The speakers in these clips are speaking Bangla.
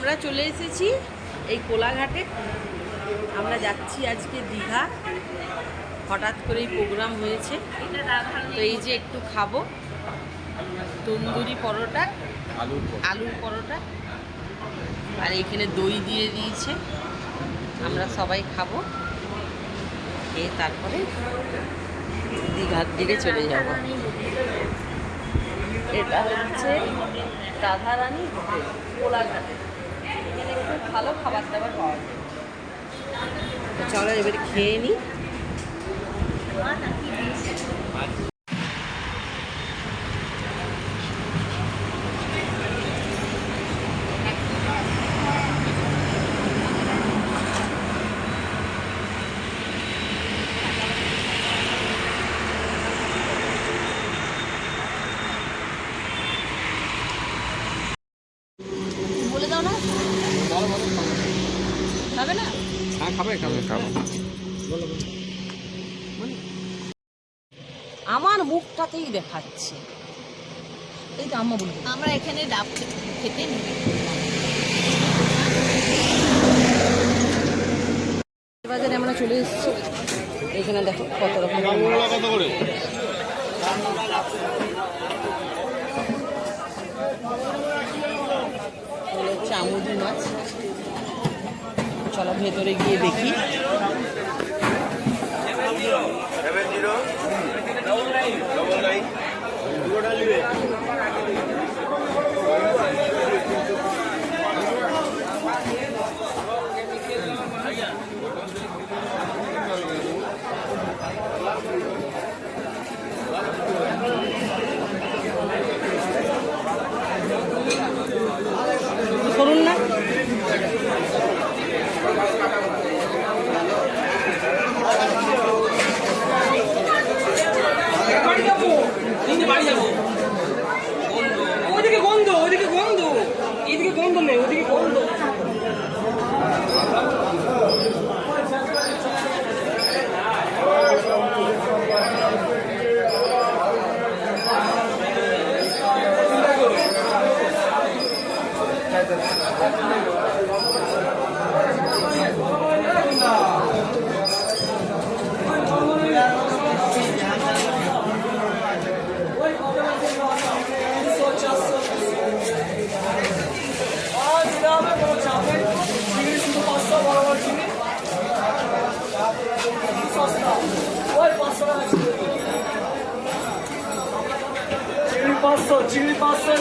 আমরা চলে এসেছি এই কোলাঘাটে। আমরা যাচ্ছি আজকে দীঘা। হঠাৎ করেই প্রোগ্রাম হয়েছে, তো এই যে একটু খাবো তন্দুরি পরোটা, আলুর পরোটা, আর এখানে দই দিয়ে দিয়েছে। আমরা সবাই খাবো, খেয়ে তারপরে দীঘার দিকে চলে যাব। এটা হচ্ছে রাধারানী হোটেল কোলাঘাটে। এখানে খুব ভালো খাবার দাবার পাওয়া যায়। চলো এবারে খেয়ে নিই। বলে দাও না, খাবে না? হ্যাঁ খাবে খাবো। আমার মুখটাতেই দেখাচ্ছে। এই তো আম্মা বলবো, আমরা এখানে ডাব খেতে নিই। বাজারে আমরা চলে এসেছি। এখানে দেখো কত রকম চামুদি মাছ। চলো ভেতরে গিয়ে দেখি। করুন না, ওদিকে গন্ধ, ওদিকে গন্ধ, এদিকে গন্ধ নেই, ওদিকে গন্ধ। চিংড়ি 500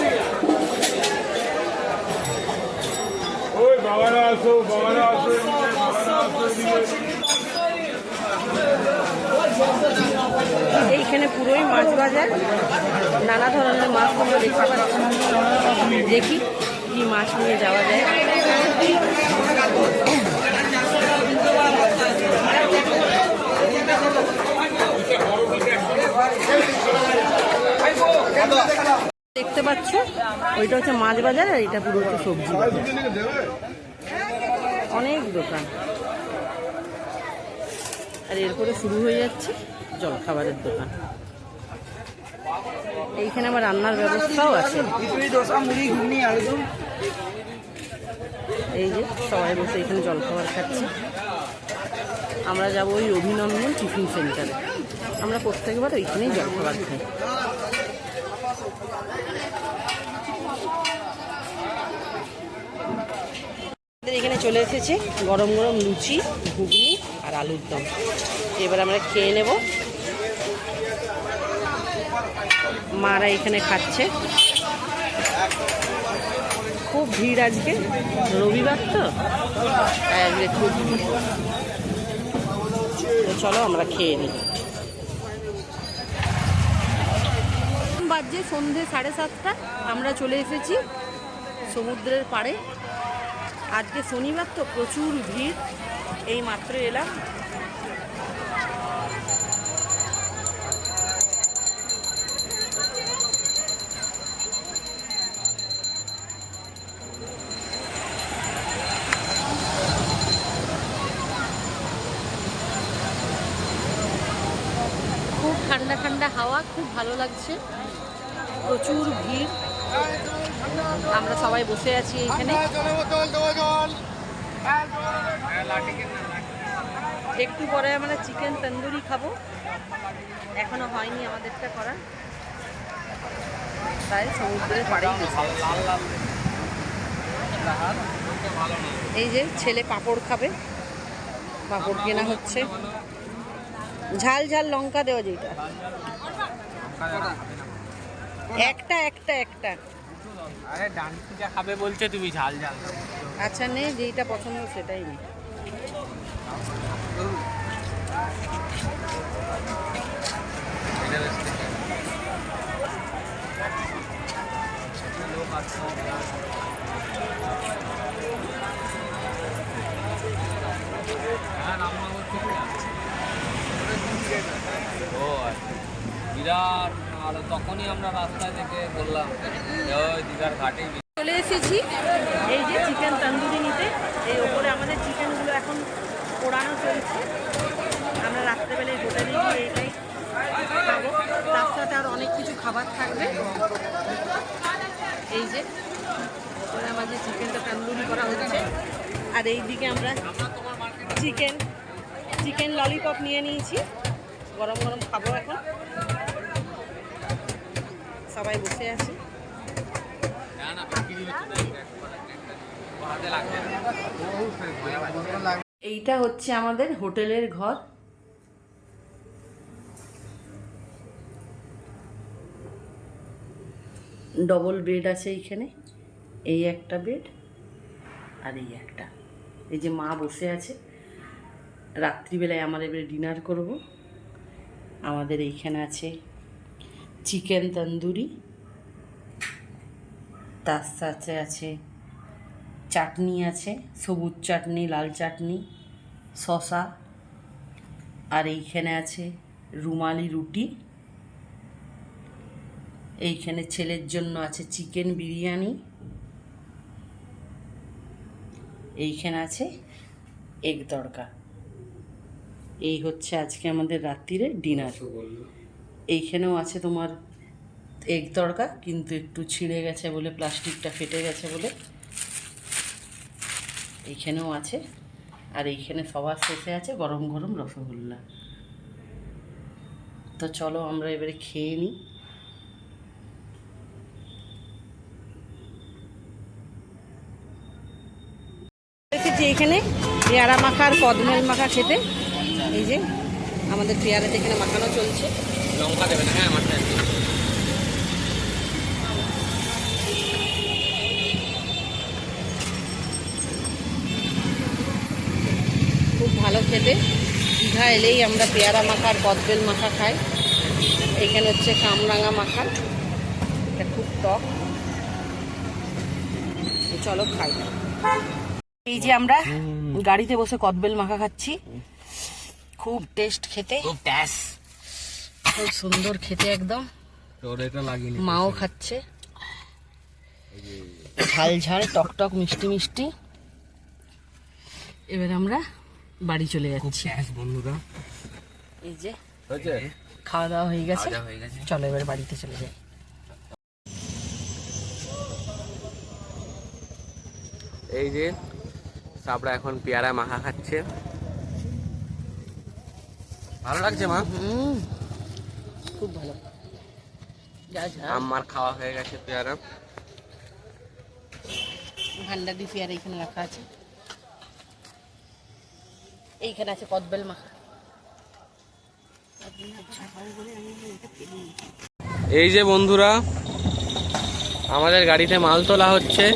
ওই বাবারা আসো, বাবারা আসো। এইখানে পুরোই মাছ বাজার। নানা ধরনের মাছ আমরা দেখতে পাচ্ছি। দেখি কি মাছ নিয়ে যাওয়া যায়। দেখতে পাচ্ছ ওইটা হচ্ছে মাছ বাজার, আর এটা পুরো হচ্ছে সবজি বাজার। অনেক দোকান, আর এরপরে শুরু হয়ে যাচ্ছে জলখাবারের দোকান। এইখানে আবার রান্নার ব্যবস্থাও আছে। এই যে সবাই বসে এখানে জলখাবার খাচ্ছে। আমরা যাবো ওই অভিনন্দন টিফিন সেন্টারে। আমরা প্রত্যেকবার ওইখানেই জলখাবার খাই। এখানে চলে এসেছে গরম গরম লুচি, ঘুগনি আর আলুর দম। এবার আমরা খেয়ে নেব। মারা এখানে খাচ্ছে। খুব ভিড় আজকে, রবিবার তো, আজকে খুব ভিড়। চলো আমরা খেয়ে নিই। বাজে সন্ধে 7:30। আমরা চলে এসেছি সমুদ্রের পাড়ে। আজকে শনিবার তো প্রচুর ভিড়। এই মাত্র এলাম। খুব ঠান্ডা ঠান্ডা হাওয়া, খুব ভালো লাগছে। প্রচুর ভিড়। আমরা সবাই বসে আছি এখানে। একটু পরে আমরা চিকেন তন্দুরি খাবো, এখনো হয়নি আমাদেরটা করা, তাই সমুদ্রের পাড়েই গেছি। এই যে ছেলে পাঁপড় খাবে, পাঁপড় কেনা হচ্ছে। ঝাল ঝাল লঙ্কা দেওয়া যেটা, একটা একটা একটা। আরে ডানকুটা খাবে বলছে, তুমি ঝাল ঝাল। আচ্ছা নে, যেইটা পছন্দ সেটাই নে। বিরাট আর তখনই আমরা রাস্তায় থেকে বললাম ওই দীঘার ঘাটে চলে এসেছি এই যে চিকেন তন্দুরি নিতে। এই ওপরে আমাদের চিকেনগুলো এখন পোড়ানো চলছে। আমরা রাত্রেবেলায় হোটেলে গিয়ে এটাই খাবো, তার সাথে আর অনেক কিছু খাবার থাকবে। এই যে ওপরে আমাদের চিকেনটা তন্দুরি করা হচ্ছে, আর এই দিকে আমরা চিকেন ললিপপ নিয়ে নিয়েছি, গরম গরম খাবো এখন। সবাই বসে আছি। এইটা হচ্ছে আমাদের হোটেলের ঘর। ডবল বেড আছে এইখানে, এই একটা বেড আর এই একটা। এই যে মা বসে আছে, রাত্রিবেলায় আমরা এবারে ডিনার করব। আমাদের এইখানে আছে চিকেন তন্দুরি, তার সাথে আছে চাটনি, আছে সবুজ চাটনি, লাল চাটনি, শসা, আর এইখানে আছে রুমালি রুটি। এইখানে ছেলের জন্য আছে চিকেন বিরিয়ানি। এইখানে আছে এগ তড়কা। এই হচ্ছে আজকে আমাদের রাত্রিরে ডিনার। এইখানেও আছে তোমার এগ তড়কা, কিন্তু একটু ছিঁড়ে গেছে বলে, প্লাস্টিকটা ফেটে গেছে বলে এইখানেও আছে। আর এইখানে সবার শেষে আছে গরম গরম রসগোল্লা। তো চলো আমরা এবারে খেয়ে নিই। এসেছি এইখানে পেয়ারা মাখা আর কদমেল মাখা খেতে। এই যে আমাদের পেয়ারাতে এখানে মাখানো চলছে। লঙ্কা দেবে না? হ্যাঁ, আমারটা খুব ভালো খেতে। দীঘা এলেই আমরা পেয়ারা মাখা আর কদবেল মাখা খাই। এইখানে হচ্ছে কামরাঙা মাখা, এটা খুব টক। চলো খাই। এই যে আমরা গাড়িতে বসে কদবেল মাখা খাচ্ছি, খুব টেস্ট খেতে, খুব ট্যাস, খুব সুন্দর খেতে একদম। তোর এটা লাগিনি। মাও খাচ্ছে, ঝাল ঝাল টক টক মিষ্টি মিষ্টি। এবার আমরা বাড়ি চলে যাচ্ছি বন্ধুরা। এই যে খাওয়া দাওয়া হয়ে গেছে, চলো এবার বাড়িতে চলে যাই। এই যে সাবরা এখন পেয়ারা মাখা খাচ্ছে, ভালো লাগছে মা? খুব ভালো। আমার খাওয়া হয়ে গেছে পেয়ারা। ভান্ডারি পেয়ারা এখানে রাখা আছে, এইখানে আছে কদবেল মাখা। এই যে বন্ধুরা, আমাদের গাড়িতে মাল তোলা হচ্ছে।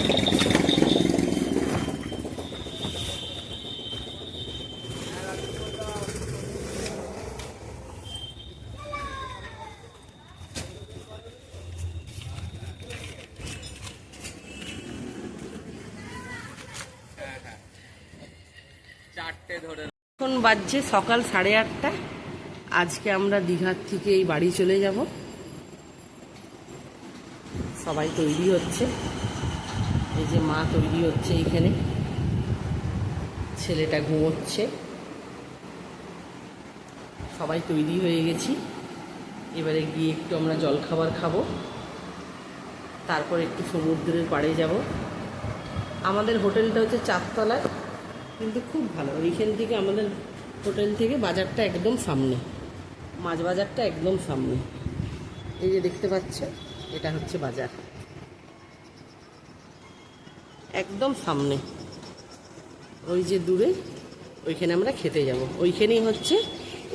এখন বাজছে সকাল 8:30। আজকে আমরা দীঘার থেকে এই বাড়ি চলে যাব। সবাই তৈরি হচ্ছে, এই যে মা তৈরি হচ্ছে, এইখানে ছেলেটা ঘুমোচ্ছে। সবাই তৈরি হয়ে গেছি, এবারে গিয়ে একটু আমরা জলখাবার খাবো, তারপর একটু সমুদ্রের পাড়ে যাব। আমাদের হোটেলটা হচ্ছে 4 তলায়, কিন্তু খুব ভালো। এইখান থেকে আমাদের হোটেল থেকে বাজারটা একদম সামনে, মাছ বাজারটা একদম সামনে। এই যে দেখতে পাচ্ছ, এটা হচ্ছে বাজার, একদম সামনে। ওই যে দূরে, ওইখানে আমরা খেতে যাব। ওইখানেই হচ্ছে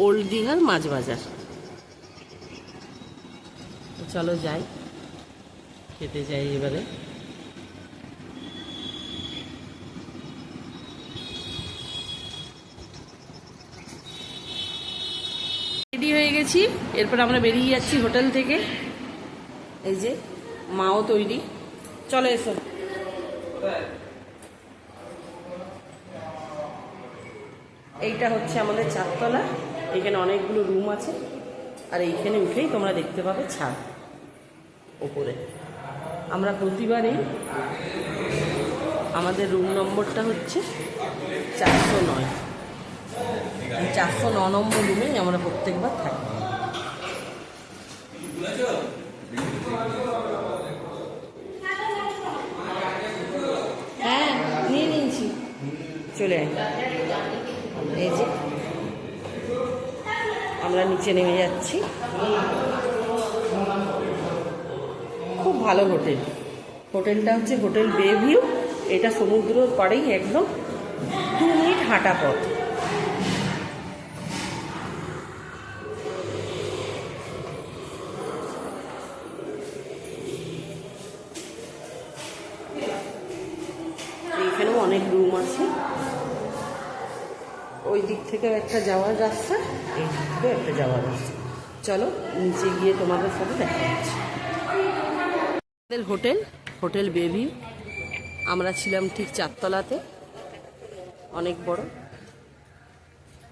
ওল্ড দীঘার মাছ বাজার। চলো যাই, খেতে যাই এবারে। রেডি হয়ে গেছি, এরপর আমরা বেরিয়ে যাচ্ছি হোটেল থেকে। এই যে মাও তৈরি, চলো এসো। এইটা হচ্ছে আমাদের 4 তলা, এখানে অনেকগুলো রুম আছে, আর এইখানে উঠেই তোমরা দেখতে পাবে ছাদ ওপরে। আমরা প্রতিবারই, আমাদের রুম নম্বরটা হচ্ছে 409, এই 409 নম্বর রুমেই আমরা প্রত্যেকবার থাকি। হ্যাঁ, নিয়ে নিয়েছি, চলে আয়। এই যে আমরা নিচে নেমে যাচ্ছি। খুব ভালো হোটেল। হোটেলটা হচ্ছে হোটেল বে ভিউ। এটা সমুদ্রের পাড়েই, একদম 2 মিনিট হাঁটা পথ। এইখানেও অনেক রুম আছে। ওই দিক থেকেও একটা যাওয়ার রাস্তা, এই দিক থেকেও একটা যাওয়ার রাস্তা। চলো নিচে গিয়ে তোমাদের সাথে দেখা যাচ্ছে। আমাদের হোটেল, হোটেল বে ভিউ। আমরা ছিলাম ঠিক 4 তলাতে, অনেক বড়।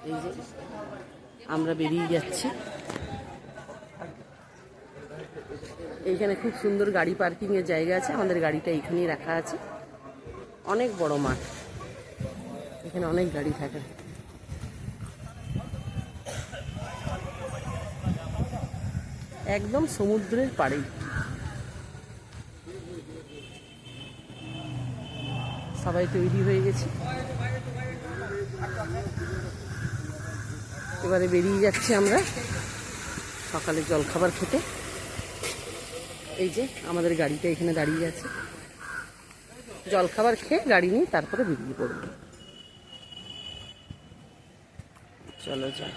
এই যে আমরা বেরিয়ে যাচ্ছি। এইখানে খুব সুন্দর গাড়ি পার্কিংয়ের জায়গা আছে। আমাদের গাড়িটা এইখানেই রাখা আছে। অনেক বড় মাঠ, এখানে অনেক গাড়ি থাকে। একদম সমুদ্রের পাড়েই। সবাই তৈরি হয়ে গেছে, এবারে বেরিয়ে যাচ্ছি আমরা সকালে জলখাবার খেতে। এই যে আমাদের গাড়িটা এখানে দাঁড়িয়ে আছে, জলখাবার খেয়ে গাড়ি নিয়ে তারপরে বেরিয়ে পড়ব। চলো যাই।